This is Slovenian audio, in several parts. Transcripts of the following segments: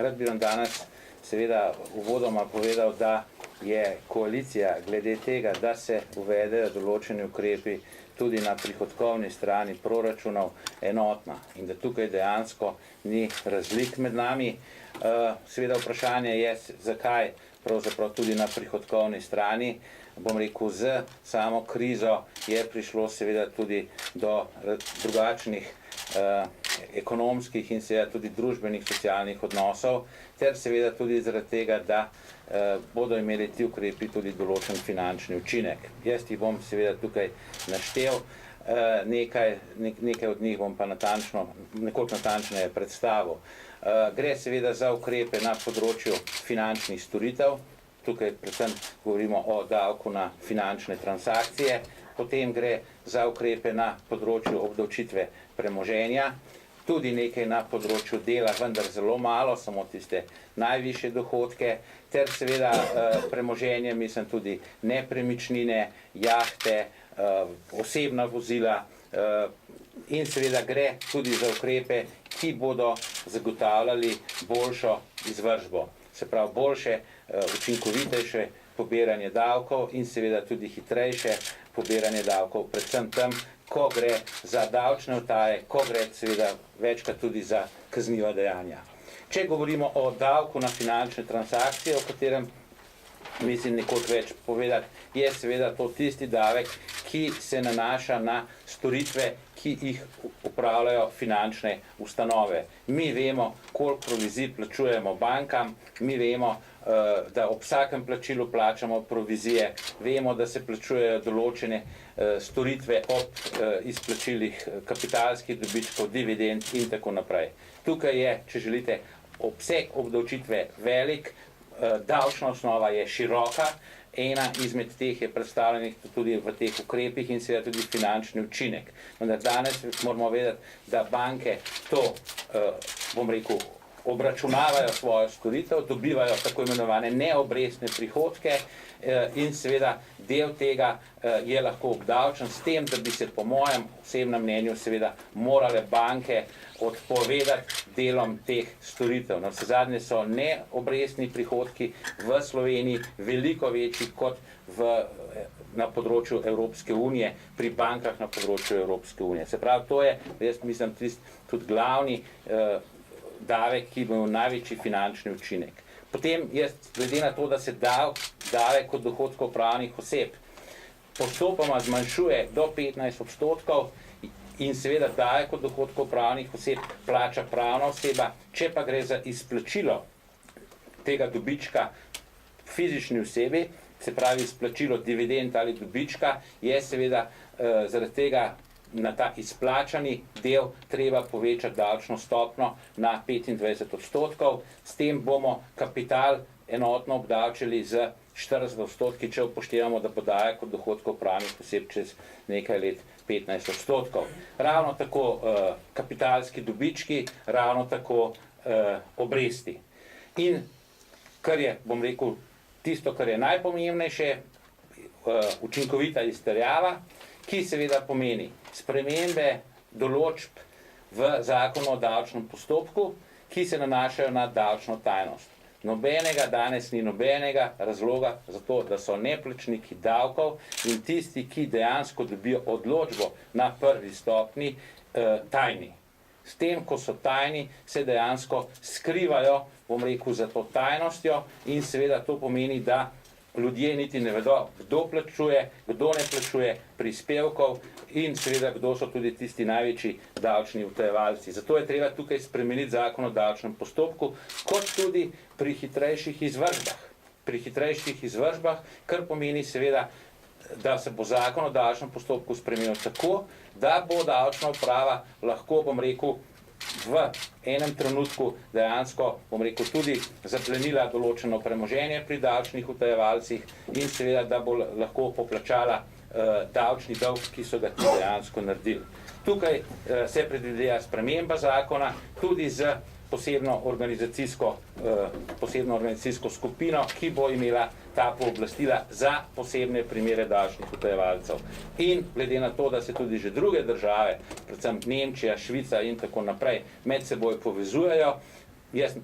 Rad bi vam danes seveda uvodoma povedal, da je koalicija glede tega, da se uvedejo določeni ukrepi tudi na prihodkovni strani proračunov enotna in da tukaj dejansko ni razlik med nami. Seveda vprašanje je, zakaj pravzaprav tudi na prihodkovni strani, bom rekel, z samo krizo je prišlo seveda tudi do drugačnih ekonomskih in seveda tudi družbenih socialnih odnosov, ter seveda tudi zaradi tega, da bodo imeli ti ukrepi tudi določen finančni učinek. Jaz jih bom seveda tukaj naštel, nekaj od njih bom pa nekoliko natančneje predstavil. Gre seveda za ukrepe na področju finančnih storitev, tukaj predvsem govorimo o davku na finančne transakcije, potem gre za ukrepe na področju obdavčitve premoženja, tudi nekaj na področju dela, vendar zelo malo, samo tiste najvišje dohodke, ter seveda premoženje, mislim tudi nepremičnine, jahte, osebna vozila in seveda gre tudi za ukrepe, ki bodo zagotavljali boljšo izvršbo, se pravi boljše, učinkovitejše pobiranje davkov in seveda tudi hitrejše pobiranje davkov, predvsem tam, ko gre za davčne utaje, ko gre seveda večkrat tudi za kazniva dejanja. Če govorimo o davku na finančne transakcije, o katerem mislim nekoliko več povedati, je seveda to tisti davek, ki se nanaša na storitve, ki jih upravljajo finančne ustanove. Mi vemo, koliko provizij plačujemo bankam, mi vemo, da ob vsakem plačilu plačamo provizije, vemo, da se plačujejo določene storitve ob izplačilih kapitalskih dobičkov, dividend in tako naprej. Tukaj je, če želite, obseg obdavčitve velik, davčna osnova je široka, ena izmed teh je predstavljenih tudi v teh ukrepih in seveda tudi finančni učinek. Vendar danes moramo vedeti, da banke to, bom rekel, obračunavajo svojo storitev, dobivajo tako imenovane neobrestne prihodke in seveda del tega je lahko obdavčen s tem, da bi se po mojem osebnem mnenju seveda morale banke odpovedati delom teh storitev. Navsezadnje so neobrestni prihodki v Sloveniji veliko večji kot na področju Evropske unije, pri bankah na področju Evropske unije. Se pravi, to je, jaz mislim, tudi glavni davek, ki bo imel največji finančni učinek. Potem je, glede na to, da se davek od dohodkov pravnih oseb postopoma zmanjšuje do 15% in seveda davek od dohodkov pravnih oseb plača pravna oseba, če pa gre za izplačilo tega dobička fizični osebi, se pravi izplačilo dividend ali dobička, je seveda zaradi tega na ta izplačani del treba povečati davčno stopnjo na 25%. S tem bomo kapital enotno obdavčili z 40%, če upoštevamo, da bo davek od dohodkov pravnih oseb čez nekaj let 15%. Ravno tako kapitalski dobički, ravno tako obresti. In kar je, bom rekel, tisto, kar je najpomembnejše, učinkovita izterjava, ki seveda pomeni spremembe določb v zakonu o davčnem postopku, ki se nanašajo na davčno tajnost. Danes ni nobenega razloga za to, da so neplačniki davkov in tisti, ki dejansko dobijo odločbo na prvi stopnji, tajni. S tem, ko so tajni, se dejansko skrivajo, bom rekel, za to tajnostjo in seveda to pomeni, da ljudje niti ne vedo, kdo plačuje, kdo ne plačuje prispevkov in seveda, kdo so tudi tisti največji davčni utajevalci. Zato je treba tukaj spremeniti zakon o davčnem postopku, kot tudi pri hitrejših izvršbah. Pri hitrejših izvršbah, kar pomeni seveda, da se bo zakon o davčnem postopku spremenil tako, da bo davčna uprava lahko, bom rekel, v enem trenutku dejansko, bom rekel, tudi zaplenila določeno premoženje pri davčnih utajevalcih in seveda, da bo lahko poplačala davčni dolg, ki so ga ti dejansko naredili. Tukaj se predvideva sprememba zakona tudi z posebno organizacijsko skupino, ki bo imela ta pooblastila za posebne primere davčnih utajevalcev. In glede na to, da se tudi že druge države, predvsem Nemčija, Švica in tako naprej, med seboj povezujejo, jaz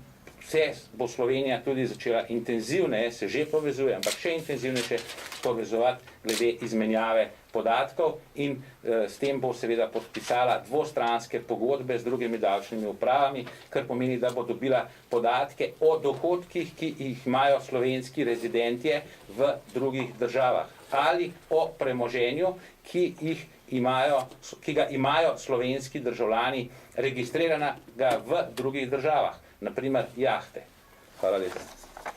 se bo Slovenija tudi začela intenzivneje, se že povezuje, ampak še intenzivnejše povezovati glede izmenjave podatkov in s tem bo seveda podpisala dvostranske pogodbe z drugimi davčnimi upravami, kar pomeni, da bo dobila podatke o dohodkih, ki jih imajo slovenski rezidentje v drugih državah ali o premoženju, ki ga imajo slovenski državljani registriranega v drugih državah, naprimer jahte. Hvala lepa.